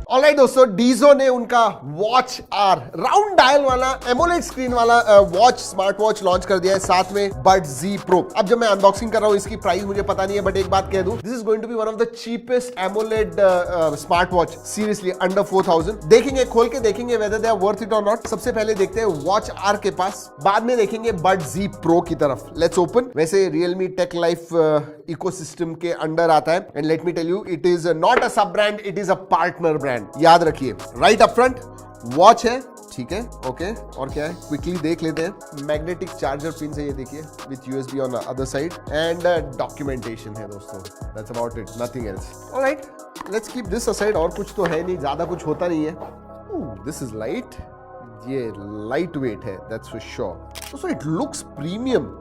Alright दोस्तों, डीजो ने उनका वॉच आर राउंड डायल वाला एमोलेड स्क्रीन वाला वॉच स्मार्ट वॉच लॉन्च कर दिया है, साथ में बड जी प्रो। अब जब मैं अनबॉक्सिंग कर रहा हूं, इसकी प्राइस मुझे पता नहीं है, बट एक बात कह दूं, this is going to be one of the cheapest AMOLED smart watch, seriously under 4000। देखेंगे, खोल के देखेंगे whether they are worth it और नॉट। सबसे पहले देखते हैं वॉच आर के पास, बाद में देखेंगे बड जी प्रो की तरफ। Let's open. वैसे रियलमी टेक लाइफ इकोसिस्टम के अंडर आता है, and let me tell you, it is not a sub brand, it is a partner brand, याद रखिए। राइट अप फ्रंट वॉच है, ठीक है, ओके। और क्या है, क्विकली देख लेते हैं। मैग्नेटिक चार्जर पिन है, ये देखिए, with USB on other side, and documentation है दोस्तों। That's about it, nothing else. Alright, let's keep this aside. और कुछ तो है नहीं, ज्यादा कुछ होता नहीं है। दिस इज लाइट, ये लाइट वेट है, that's for sure. So it looks premium.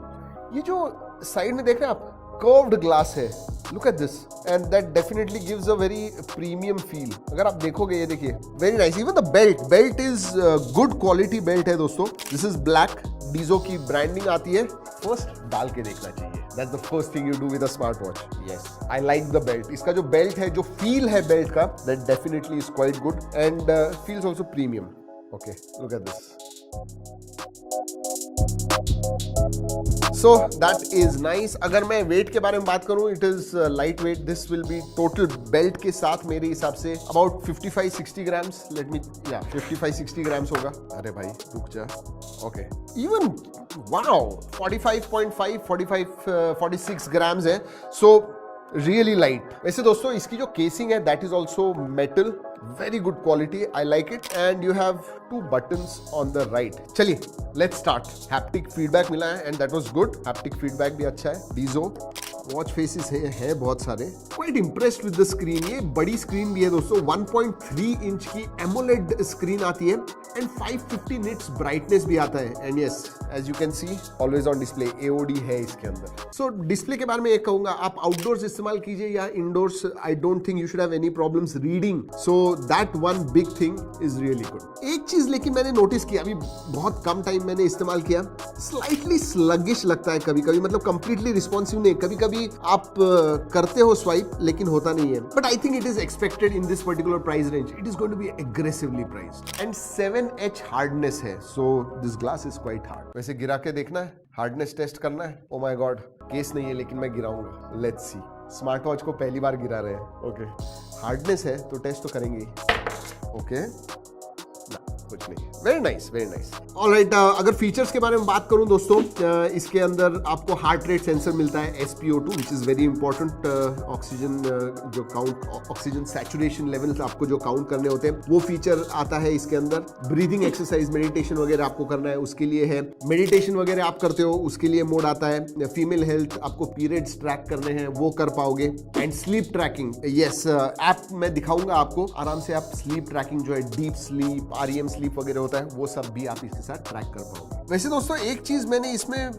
ये जो साइड में देख रहे हैं आप, कर्व्ड ग्लास है, look at this, and that definitely gives a very premium feel. अगर आप देखोगे, ये देखिए, very nice. Even the belt is good quality belt है दोस्तों। दिस इज ब्लैक, डीजो की ब्रांडिंग आती है। फर्स्ट डाल के देखना चाहिए, that's the first thing you do with a smart watch. Yes, I like the belt. इसका जो बेल्ट है, जो फील है बेल्ट का, that definitely is quite good and feels also premium. Okay, look at this. So that is nice. अगर मैं wait के बारे में बात करूं, it is light weight. This will be total belt के साथ मेरे हिसाब say about 55-60 grams. Let me, या 55-60 ग्राम्स होगा। अरे भाई रुक जा, ओके, इवन वाओ 45.5 46 ग्राम्स है। So really light. वैसे दोस्तों, इसकी जो केसिंग है, that is also metal, very good quality, I like it, and you have 2 buttons on the right. चलिए, let's start. Haptic feedback मिला है, and that was good. Haptic feedback भी अच्छा है। Dizzo वॉच फेसेस है बहुत सारे। Quite impressed with the screen. ये बड़ी स्क्रीन भी है दोस्तों, 1.3 इंच की एमोलेड स्क्रीन आती है, एंड 550 निट्स ब्राइटनेस भी आता है। And yes, as you can see, always on display, AOD है इसके अंदर। सो डिस्प्ले के बारे में एक कहूंगा, आप आउटडोर्स इस्तेमाल कीजिए या indoors, I don't think you should have any problems reading. So that one big thing is really good. एक चीज लेकिन मैंने नोटिस किया, अभी बहुत कम टाइम मैंने इस्तेमाल किया, स्लाइटली स्लगिश लगता है कभी कभी, मतलब कंप्लीटली रिस्पॉन्सिव नहीं। कभी कभी आप करते हो स्वाइप, लेकिन होता नहीं है। But I think it is expected in this particular price range. It is going to be aggressively priced, and 7H hardness है। So this glass is quite hard. वैसे गिरा के देखना है, हार्डनेस टेस्ट करना है। ओ माय गॉड, केस नहीं है, लेकिन मैं गिराऊंगा। Let's see. स्मार्ट वॉच को पहली बार गिरा रहे हैं। ओके, हार्डनेस है तो टेस्ट तो करेंगे। ओके, कुछ नहीं। Very nice, very nice. Alright, अगर फीचर्स के बारे में बात करूं दोस्तों, इसके अंदर आपको हार्ट रेट सेंसर मिलता है, SpO2, which is very important. Oxygen जो काउंट, ऑक्सीजन सैचुरेशन लेवल्स आपको जो काउंट करने होते हैं, वो फीचर आता है इसके अंदर। ब्रीदिंग एक्सरसाइज, मेडिटेशन वगैरह आपको करना है, उसके लिए है। मेडिटेशन वगैरह आप करते हो, उसके लिए मोड आता है। फीमेल हेल्थ, आपको पीरियड्स ट्रैक करने हैं, वो कर पाओगे। And sleep tracking, yes, app मैं दिखाऊंगा आपको, आराम से आप स्लीप ट्रैकिंग जो है, डीप स्लीप, REM स्लीप वगैरह होता है, वो सब भी आप इसके साथ ट्रैक कर पाओगे। वैसे दोस्तों, एक चीज मैंने इसमें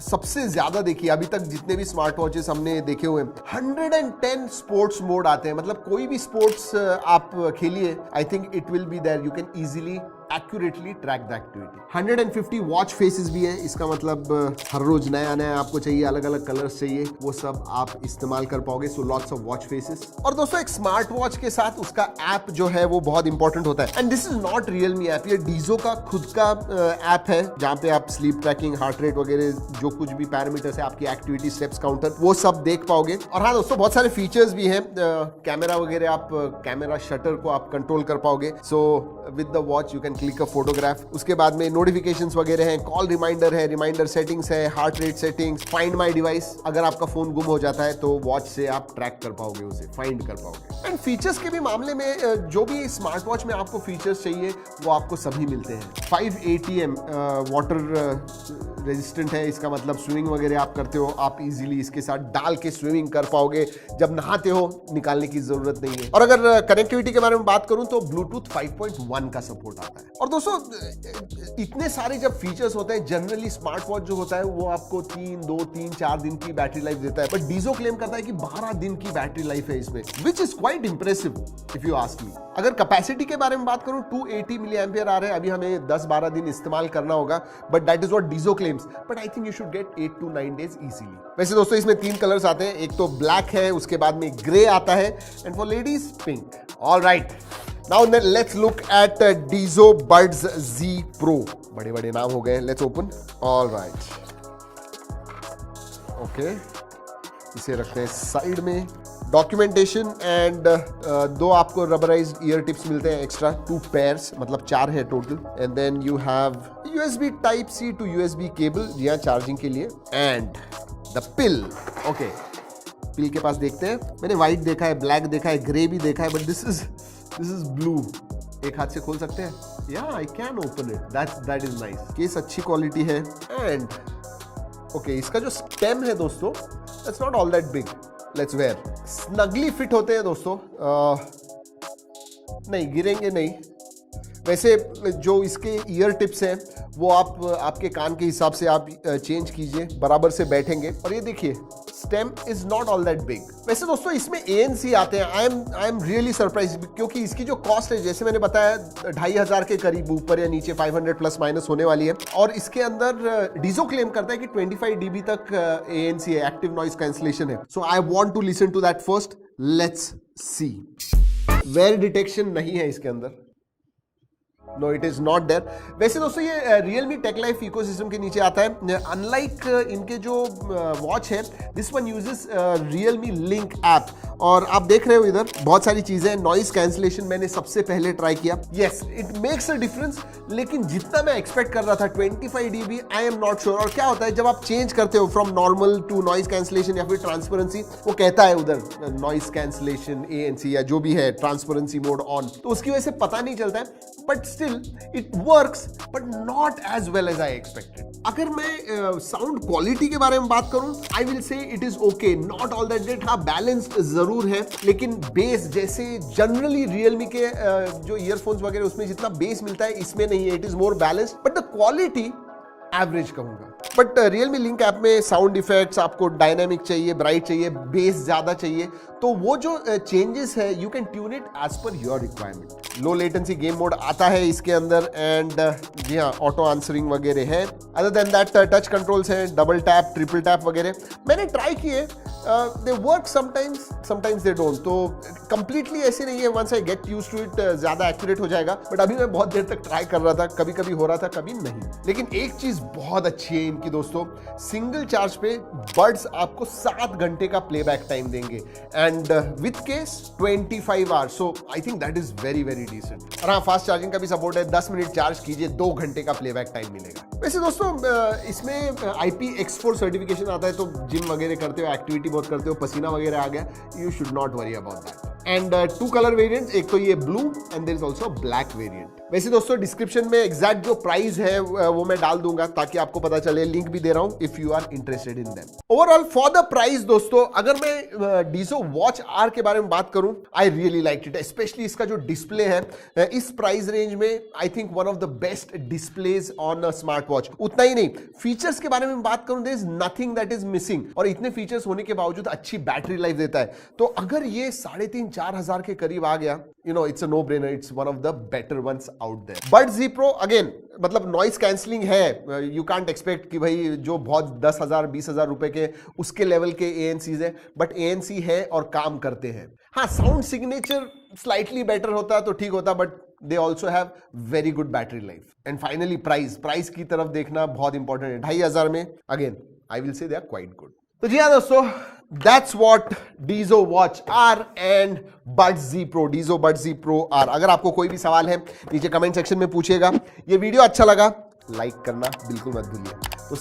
सबसे ज्यादा देखी अभी तक, जितने भी स्मार्ट वॉचेस हमने देखे हुए, 110 स्पोर्ट्स मोड आते हैं। मतलब कोई भी स्पोर्ट्स आप खेलिए, I think it will be there, you can easily accurately track the activity. 150 watch faces भी है, इसका मतलब हर रोज नया नया आपको चाहिए, अलग अलग कलर्स चाहिए, वो सब आप इस्तेमाल कर पाओगे। So lots of watch faces. और दोस्तों, एक स्मार्ट वॉच के साथ उसका ऐप जो है वो बहुत इंपॉर्टेंट होता है। And this is not Realme app, ये डीजो का खुद का ऐप है, जहां पे आप स्लीप ट्रैकिंग, हार्ट रेट वगैरह, जो कुछ भी पैरामीटर्स है, आपकी एक्टिविटी, स्टेप्स काउंटर, वो सब देख पाओगे। और हाँ दोस्तों, बहुत सारे फीचर्स भी हैं। कैमरा वगैरह, आप कैमरा शटर को आप कंट्रोल कर पाओगे। So with the watch you can click a photograph. उसके बाद में नोटिफिकेशंस वगैरह हैं, कॉल रिमाइंडर है, रिमाइंडर सेटिंग्स है, heart rate settings, find my device. अगर आपका फोन गुम हो जाता है तो वॉच से आप ट्रैक कर पाओगे, उसे फाइंड कर पाओगे। एंड फीचर्स के भी मामले में, जो भी स्मार्ट वॉच में आपको फीचर्स चाहिए, वो आपको सभी मिलते हैं। 5 ATM वाटर रेजिस्टेंट है, इसका मतलब स्विमिंग वगैरह आप करते हो, आप इजीली इसके साथ डाल के स्विमिंग कर पाओगे। जब नहाते हो, निकालने की जरूरत नहीं है। और अगर कनेक्टिविटी के बारे में बात करूं तो ब्लूटूथ 5.1 का सपोर्ट आता है। और दोस्तों, इतने सारे जब फीचर्स होते हैं, जनरली स्मार्ट वॉच जो होता है वो आपको 2-3-4 दिन की बैटरी लाइफ देता है, बट डीजो क्लेम करता है कि 12 दिन की बैटरी लाइफ है इसमें, which is quite impressive if you ask me. अगर कैपेसिटी के बारे में बात करूं, 280 मिली एम्पियर आ रहे हैं, अभी हमें 10-12 दिन इस्तेमाल करना होगा, but that is what डीजो claims. But I think you should get 8 to 9 days easily. वैसे दोस्तों, इसमें 3 कलर्स आते हैं, एक तो ब्लैक है, उसके बाद में ग्रे आता है, and for ladies pink. All right, now let's look at डीजो buds Z Pro। बड़े बड़े नाम हो गए, let's open. All right, okay, इसे रखते हैं साइड में। डॉक्यूमेंटेशन एंड दो आपको रबराइज्ड ईयर टिप्स मिलते हैं एक्स्ट्रा, 2 पेयर्स, मतलब 4 है total. And then you have USB Type-C to USB cable, जी हाँ, चार्जिंग के लिए। And the pill, okay, pill के पास देखते हैं। मैंने व्हाइट देखा है, ब्लैक देखा है, ग्रे भी देखा है, बट दिस इज ब्लू। एक हाथ से खोल सकते हैं, या I can open it, that is nice. Case अच्छी क्वालिटी है। एंड ओके, इसका जो स्टेम है दोस्तों, that's not all that big. Let's wear, snugly fit होते हैं दोस्तों, नहीं गिरेंगे नहीं। वैसे जो इसके ईयर टिप्स हैं वो आप आपके कान के हिसाब से आप चेंज कीजिए, बराबर से बैठेंगे। और ये देखिए, stem is not all that big. वैसे दोस्तों इसमें ANC आते हैं, आई एम रियली सरप्राइज, क्योंकि इसकी जो कॉस्ट है, जैसे मैंने बताया, 2500 के करीब ऊपर या नीचे 500 प्लस माइनस होने वाली है। और इसके अंदर डीजो क्लेम करता है कि 25 dB तक ANC है, एक्टिव नॉइज कैंसलेशन है। So I want to listen to that first, let's see. Wear detection नहीं है इसके अंदर, no it is not there. वैसे दोस्तों ये Realme Tech Life इकोसिस्टम के नीचे आता है। अनलाइक इनके जो वॉच है, this one uses Realme Link app. और आप देख रहे हो इधर बहुत सारी चीजें। नॉइज कैंसलेशन मैंने सबसे पहले ट्राई किया, yes it makes a difference, लेकिन जितना मैं एक्सपेक्ट कर रहा था 25 dB, I am not sure. और क्या होता है जब आप चेंज करते हो from normal to noise cancellation या फिर ट्रांसपेरेंसी, वो कहता है उधर नॉइज कैंसलेशन ANC या जो भी है, ट्रांसपेरेंसी मोड ऑन, तो उसकी वजह से पता नहीं चलता है। But still it works, but not as well as I expected. अगर मैं साउंड क्वालिटी के बारे में बात करूं, I will say it is okay, not all that great. हाँ, बैलेंस्ड जरूर है, लेकिन बेस जैसे जनरली Realme के जो ईयरफोन्स वगैरह उसमें जितना बेस मिलता है, इसमें नहीं है। It is more balanced, but the quality average कहूंगा। बट Realme Link ऐप में साउंड इफेक्ट्स आपको डायनामिक चाहिए, ब्राइट चाहिए, बेस ज्यादा चाहिए, तो वो जो चेंजेस है you can tune it as per your requirement. Low latency game mode आता है इसके अंदर, एंड जी हाँ, ऑटो आंसरिंग वगैरह है। Other than that touch controls हैं, डबल टैप, ट्रिपल टैप वगैरह मैंने ट्राई किए, they work sometimes they don't. तो कंप्लीटली ऐसे नहीं है, once I get used to it ज्यादा एक्यूरेट हो जाएगा। बट अभी मैं बहुत देर तक ट्राई कर रहा था, कभी कभी हो रहा था, कभी नहीं। लेकिन एक चीज बहुत अच्छी है इनकी दोस्तों, सिंगल चार्ज पे बड्स आपको 7 घंटे का प्लेबैक टाइम देंगे, and with case 25 hours. So I think that is very very decent. और हाँ, फास्ट चार्जिंग का भी सपोर्ट है, 10 मिनट चार्ज कीजिए, 2 घंटे का प्लेबैक टाइम मिलेगा। वैसे दोस्तों इसमें IPX4 सर्टिफिकेशन आता है, तो जिम वगैरह करते हो, एक्टिविटी बहुत करते हो, पसीना वगैरह आ गया, you should not worry about that. And 2 colour variants, एक तो ये blue and there is also black variant. वैसे दोस्तों डिस्क्रिप्शन में एग्जैक्ट जो प्राइस है वो मैं डाल दूंगा, ताकि आपको पता चले। लिंक भी दे रहा हूं if you are interested in them. Overall for the price दोस्तों, अगर मैं डीजो वॉच आर के बारे में बात करूं, I really like it, specially इसका जो डिस्प्ले है इस प्राइस रेंज में, I think one of the best displays on a smart watch. उतना ही नहीं, फीचर्स के बारे में बात करूं, there is nothing that is missing. और इतने फीचर्स होने के बावजूद अच्छी बैटरी लाइफ देता है। तो अगर ये 3,500-4 हजार के करीब आ गया, you know, it's a no-brainer. It's one of the better ones out there. Buds Z Pro again, मतलब नॉइस कैंसलिंग है, यू कांट एक्सपेक्ट कि भाई जो बहुत 10,000 20,000 रुपए के उसके लेवल के ANCs है, बट ANC है और काम करते हैं। हाँ, साउंड सिग्नेचर स्लाइटली बेटर होता तो ठीक होता, but they also have very good battery life. And finally price की तरफ देखना बहुत इंपॉर्टेंट है। 2,500 में अगेन आई विल से दे आर क्वाइट गुड। तो जी हाँ दोस्तों, that's what Diezo Watch R and Buds Z Pro, Diezo Buds Z Pro R। अगर आपको कोई भी सवाल है नीचे कमेंट सेक्शन में पूछिएगा। ये वीडियो अच्छा लगा, लाइक करना बिल्कुल मत भूलिए। तो